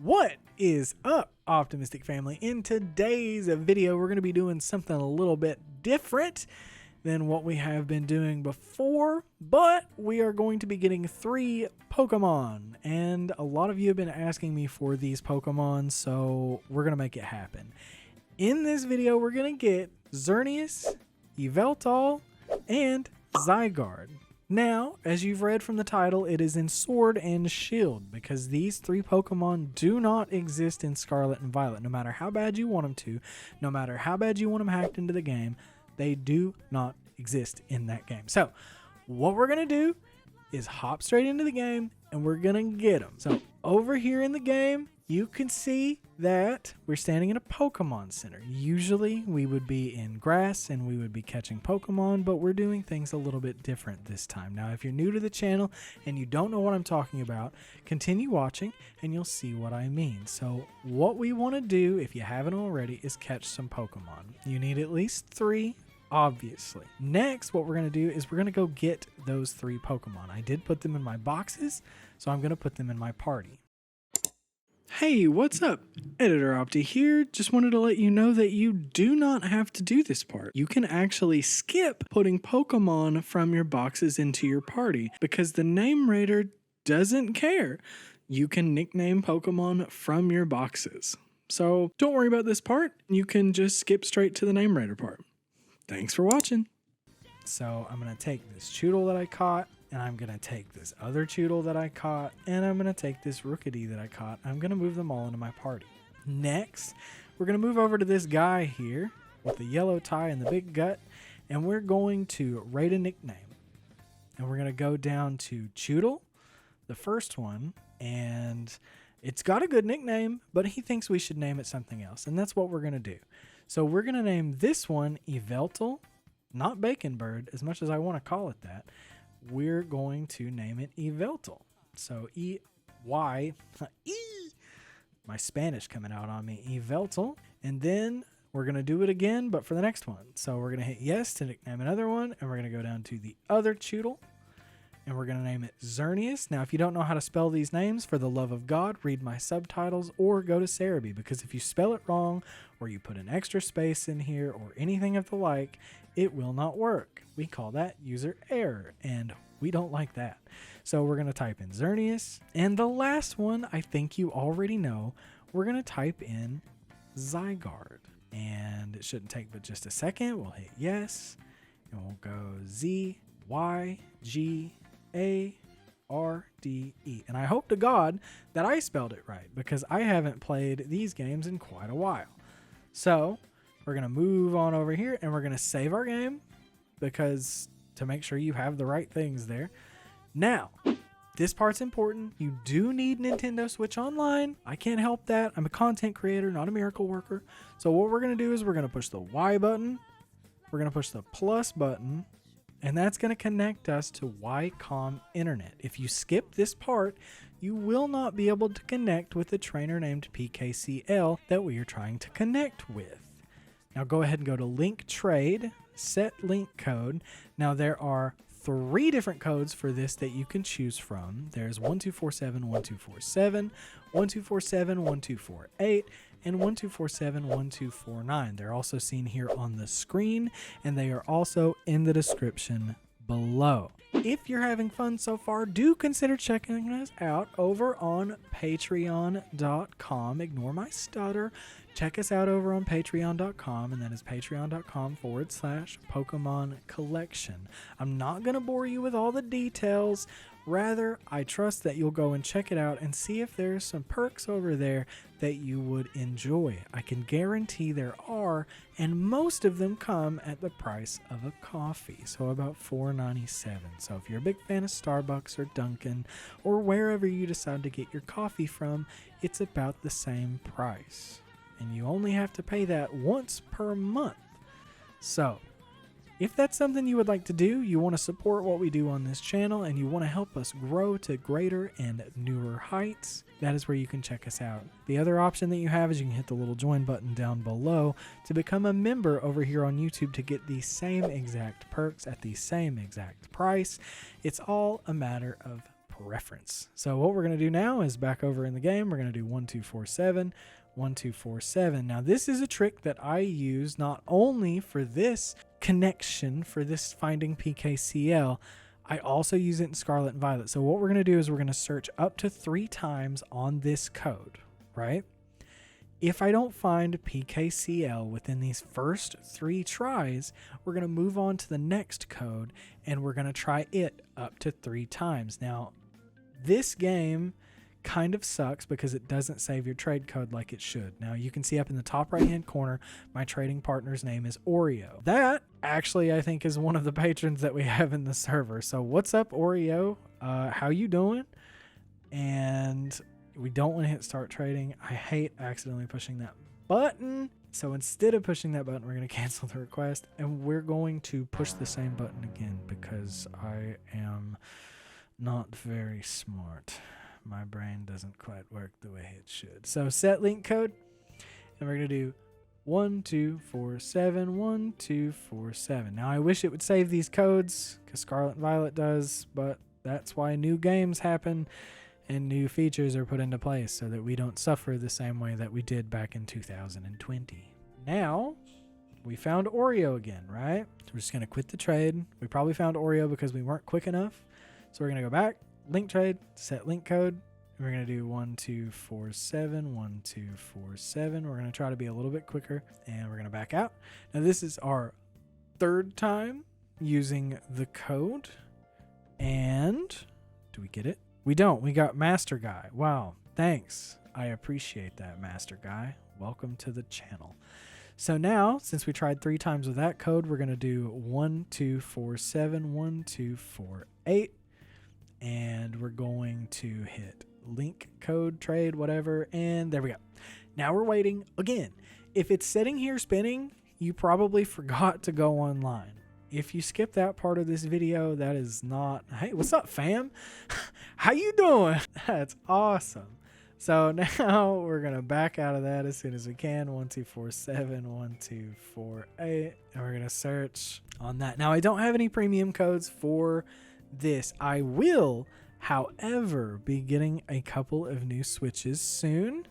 What is up, Optimistic family? In today's video, we're going to be doing something a little bit different than what we have been doing before, but we are going to be getting 3 Pokemon, and a lot of you have been asking me for these Pokemon, so we're going to make it happen. In this video, we're going to get Xerneas, Yveltal, and Zygarde. Now, as you've read from the title, it is in Sword and Shield because these 3 Pokemon do not exist in Scarlet and Violet. No matter how bad you want them to, no matter how bad you want them hacked into the game, they do not exist in that game. So, what we're going to do is hop straight into the game and we're going to get them. So, over here in the game, you can see that we're standing in a Pokemon Center. Usually we would be in grass and we would be catching Pokemon, but we're doing things a little bit different this time. Now, if you're new to the channel and you don't know what I'm talking about, continue watching and you'll see what I mean. So what we want to do, if you haven't already, is catch some Pokemon. You need at least 3. Obviously. Next, what we're going to do is we're going to go get those 3 Pokemon. I did put them in my boxes, so I'm going to put them in my party. Hey, what's up? Editor Opti here. Just wanted to let you know that you do not have to do this part. You can actually skip putting Pokemon from your boxes into your party because the name raider doesn't care. You can nickname Pokemon from your boxes. So don't worry about this part. You can just skip straight to the name raider part. Thanks for watching. So I'm going to take this Choodle that I caught, and I'm going to take this other Choodle that I caught, and I'm going to take this Rookidee that I caught. I'm going to move them all into my party. Next, we're going to move over to this guy here with the yellow tie and the big gut, and we're going to rate a nickname. And we're going to go down to Choodle, the first one, and it's got a good nickname, but he thinks we should name it something else, and that's what we're going to do. So we're going to name this one Yveltal, not Bacon Bird, as much as I want to call it that. We're going to name it Yveltal. So E-Y, my Spanish coming out on me, Yveltal. And then we're going to do it again, but for the next one. So we're going to hit yes to nickname another one, and we're going to go down to the other Choodle, and we're going to name it Xerneas. Now, if you don't know how to spell these names, for the love of God, read my subtitles or go to Cerebi, because if you spell it wrong or you put an extra space in here or anything of the like, it will not work. We call that user error, and we don't like that. So we're going to type in Xerneas, and the last one I think you already know, we're going to type in Zygarde, and it shouldn't take but just a second. We'll hit yes, and we'll go Z-Y-G-A-R-D-E. And I hope to God that I spelled it right because I haven't played these games in quite a while. So we're going to move on over here and we're going to save our game because to make sure you have the right things there. Now, this part's important. You do need Nintendo Switch Online. I can't help that. I'm a content creator, not a miracle worker. So what we're going to do is we're going to push the Y button. We're going to push the plus button. And that's going to connect us to Wycom Internet. If you skip this part, you will not be able to connect with the trainer named PKCL that we are trying to connect with. Now go ahead and go to Link Trade, set link code. Now there are 3 different codes for this that you can choose from. There's 1247, 1247, 1247, 1248, and 1247, 1249. They're also seen here on the screen, and they are also in the description below. If you're having fun so far, do consider checking us out over on patreon.com. Ignore my stutter. Check us out over on patreon.com, and that is patreon.com/Pokemon Collection. I'm not going to bore you with all the details. Rather, I trust that you'll go and check it out and see if there's some perks over there that you would enjoy. I can guarantee there are, and most of them come at the price of a coffee, so about $4.97. So if you're a big fan of Starbucks or Dunkin' or wherever you decide to get your coffee from, it's about the same price. And you only have to pay that once per month. So if that's something you would like to do, you want to support what we do on this channel, and you want to help us grow to greater and newer heights, that is where you can check us out. The other option that you have is you can hit the little join button down below to become a member over here on YouTube to get the same exact perks at the same exact price. It's all a matter of preference. So what we're going to do now is back over in the game, we're going to do 1, 2, 4, 7, 1, 2, 4, 7. Now this is a trick that I use not only for this connection, for this finding PKCL, I also use it in Scarlet and Violet. So what we're going to do is we're going to search up to 3 times on this code, right? If I don't find PKCL within these first 3 tries, we're going to move on to the next code and we're going to try it up to 3 times. Now, this game kind of sucks because it doesn't save your trade code like it should. Now, you can see up in the top right-hand corner, my trading partner's name is Oreo. That actually, I think, is one of the patrons that we have in the server. So what's up, Oreo? How you doing? And we don't want to hit start trading. I hate accidentally pushing that button. So instead of pushing that button, we're going to cancel the request and we're going to push the same button again because I am not very smart. My brain doesn't quite work the way it should. So set link code, and we're going to do 1, 2, 4, 7, 1, 2, 4, 7. Now I wish it would save these codes because Scarlet and Violet does, but that's why new games happen and new features are put into place so that we don't suffer the same way that we did back in 2020. Now we found Oreo again, right? So we're just going to quit the trade. We probably found Oreo because we weren't quick enough. So we're going to go back. Link trade, set link code, and we're going to do 1, 2, 4, 7, 1, 2, 4, 7. We're going to try to be a little bit quicker, and we're going to back out. Now, this is our 3rd time using the code, and do we get it? We don't. We got Master Guy. Wow, thanks. I appreciate that, Master Guy. Welcome to the channel. So now, since we tried 3 times with that code, we're going to do 1, 2, 4, 7, 1, 2, 4, 8. And we're going to hit link code trade, whatever, and there we go. Now we're waiting again. If it's sitting here spinning, you probably forgot to go online. If you skip that part of this video, that is not, hey, what's up, fam? How you doing? That's awesome. So now we're going to back out of that as soon as we can. 1, 2, 4, 7, 1, 2, 4, 8, and we're going to search on that. Now I don't have any premium codes for this. I will, however, be getting a couple of new switches soon.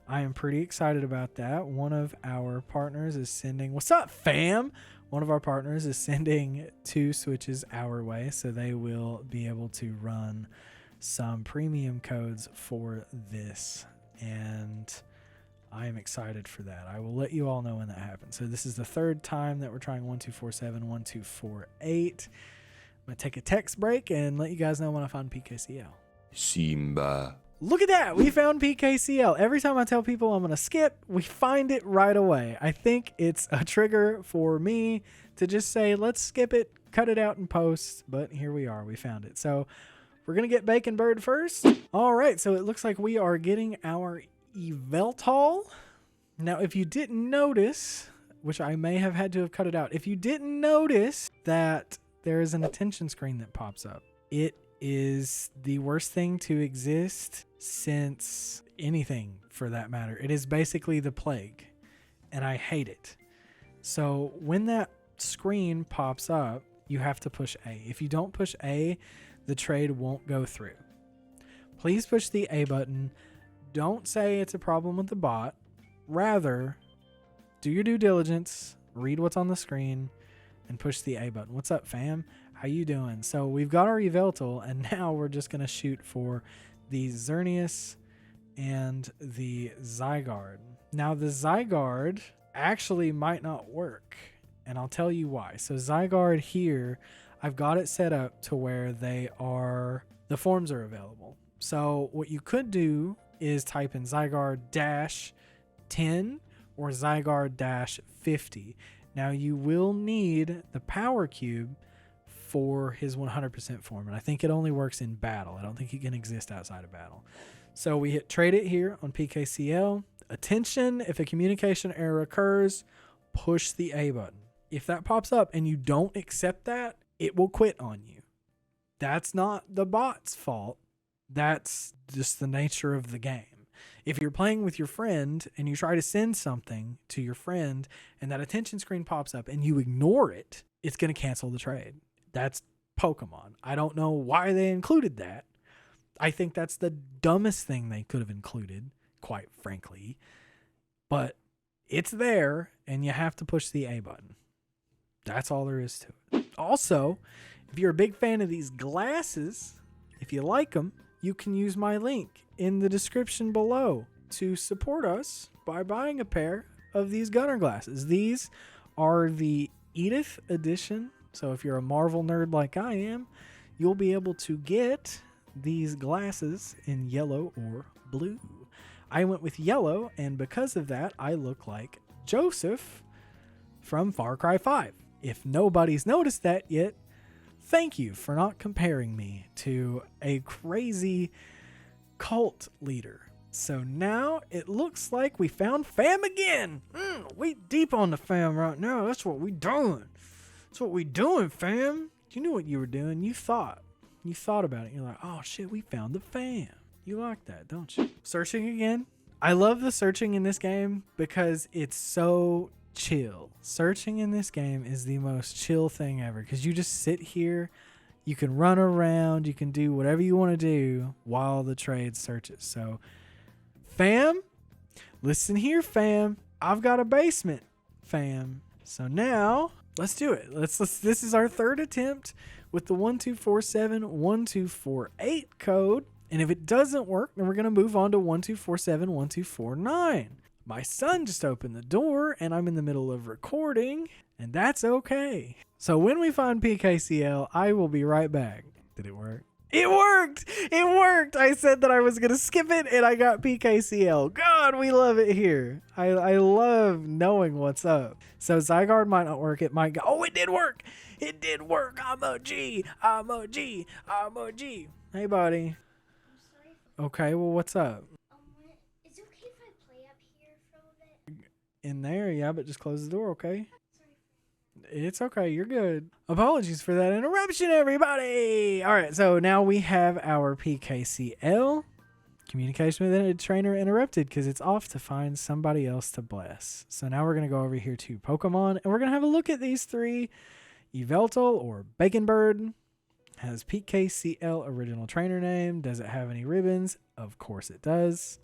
I am pretty excited about that. One of our partners is sending, what's up, fam? One of our partners is sending 2 switches our way, so they will be able to run some premium codes for this, and I am excited for that. I will let you all know when that happens. So this is the 3rd time that we're trying 1, 2, 4, 7, 1, 2, 4, 8. I'm going to take a text break and let you guys know when I find PKCL. Simba. Look at that. We found PKCL. Every time I tell people I'm going to skip, we find it right away. I think it's a trigger for me to just say, let's skip it, cut it out in post. But here we are. We found it. So we're going to get Bacon Bird first. All right. So it looks like we are getting our Yveltal. Now, if you didn't notice, which I may have had to have cut it out, if you didn't notice that there is an attention screen that pops up. It is the worst thing to exist since anything, for that matter. It is basically the plague, and I hate it. So when that screen pops up, you have to push A. If you don't push A, the trade won't go through. Please push the A button. Don't say it's a problem with the bot. Rather, do your due diligence, read what's on the screen, and push the A button. What's up, fam? How you doing? So we've got our Yveltal, and now we're just going to shoot for the Xerneas and the Zygarde. Now, the Zygarde actually might not work, and I'll tell you why. So Zygarde here, I've got it set up to where the forms are available. So what you could do is type in Zygarde-10 or Zygarde-50. Now, you will need the power cube for his 100% form, and I think it only works in battle. I don't think he can exist outside of battle. So we hit trade it here on PKCL. Attention, if a communication error occurs, push the A button. If that pops up and you don't accept that, it will quit on you. That's not the bot's fault. That's just the nature of the game. If you're playing with your friend and you try to send something to your friend and that attention screen pops up and you ignore it, it's going to cancel the trade. That's Pokemon. I don't know why they included that, I think that's the dumbest thing they could have included, quite frankly. But it's there, and you have to push the A button. That's all there is to it. Also, if you're a big fan of these glasses, if you like them, you can use my link in the description below to support us by buying a pair of these Gunner glasses. These are the Edith edition. So if you're a Marvel nerd like I am, you'll be able to get these glasses in yellow or blue. I went with yellow, and because of that, I look like Joseph from Far Cry 5. If nobody's noticed that yet, thank you for not comparing me to a crazy cult leader. So now it looks like we found fam again. We deep on the fam right now. That's what we doing. That's what we doing, fam. You knew what you were doing. You thought about it. You're like, oh shit, we found the fam. You like that, don't you? Searching again. I love the searching in this game because it's so chill. Searching in this game is the most chill thing ever because you just sit here, you can run around, you can do whatever you want to do while the trade searches. So, fam, listen here, fam. I've got a basement, fam. So now, let's do it. Let's. This is our third attempt with the 1247-1248 code. And if it doesn't work, then we're going to move on to 1247-1249. My son just opened the door, and I'm in the middle of recording, and that's okay. So when we find PKCL, I will be right back. Did it work? It worked! It worked! I said that I was going to skip it, and I got PKCL. God, we love it here. I love knowing what's up. So Zygarde might not work. It might go. Oh, it did work! It did work! I'm a G! I'm a G! I'm a G! Hey, buddy. Okay, well, what's up? Is it okay if I play up here for a little bit? In there, yeah, but just close the door, okay? It's okay, you're good. Apologies for that interruption, everybody! Alright, so now we have our PKCL. Communication with a trainer interrupted because it's off to find somebody else to bless. So now we're going to go over here to Pokemon, and we're going to have a look at these three. Yveltal, or Bacon Bird, has PKCL original trainer name. Does it have any ribbons? Of course it does.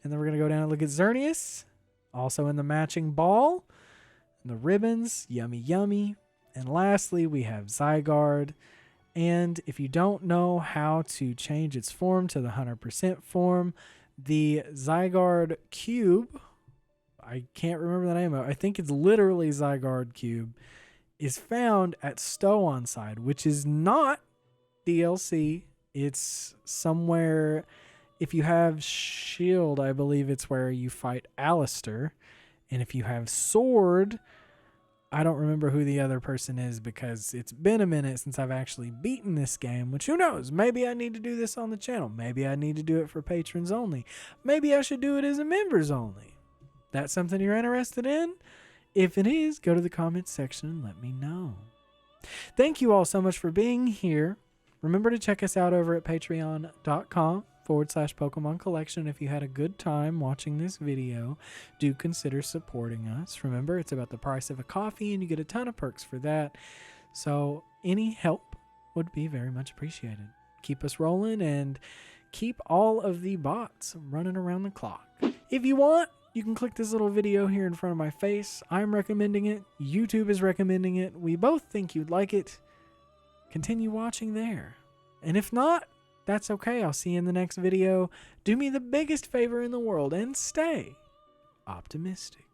And then we're going to go down and look at Xerneas, also in the matching ball. And the ribbons, yummy, yummy. And lastly, we have Zygarde. And if you don't know how to change its form to the 100% form, the Zygarde Cube, I can't remember the name of it. I think it's literally Zygarde Cube, is found at Stow-on-Side, which is not DLC. It's somewhere, if you have Shield, I believe it's where you fight Alistair. And if you have Sword, I don't remember who the other person is because it's been a minute since I've actually beaten this game, which who knows? Maybe I need to do this on the channel. Maybe I need to do it for patrons only. Maybe I should do it as a members only. That's something you're interested in? If it is, go to the comments section and let me know. Thank you all so much for being here. Remember to check us out over at patreon.com/Pokemon Collection. If you had a good time watching this video, do consider supporting us. Remember, it's about the price of a coffee and you get a ton of perks for that. So any help would be very much appreciated. Keep us rolling and keep all of the bots running around the clock. If you want, you can click this little video here in front of my face. I'm recommending it. YouTube is recommending it. We both think you'd like it. Continue watching there. And if not, that's okay. I'll see you in the next video. Do me the biggest favor in the world and stay optimistic.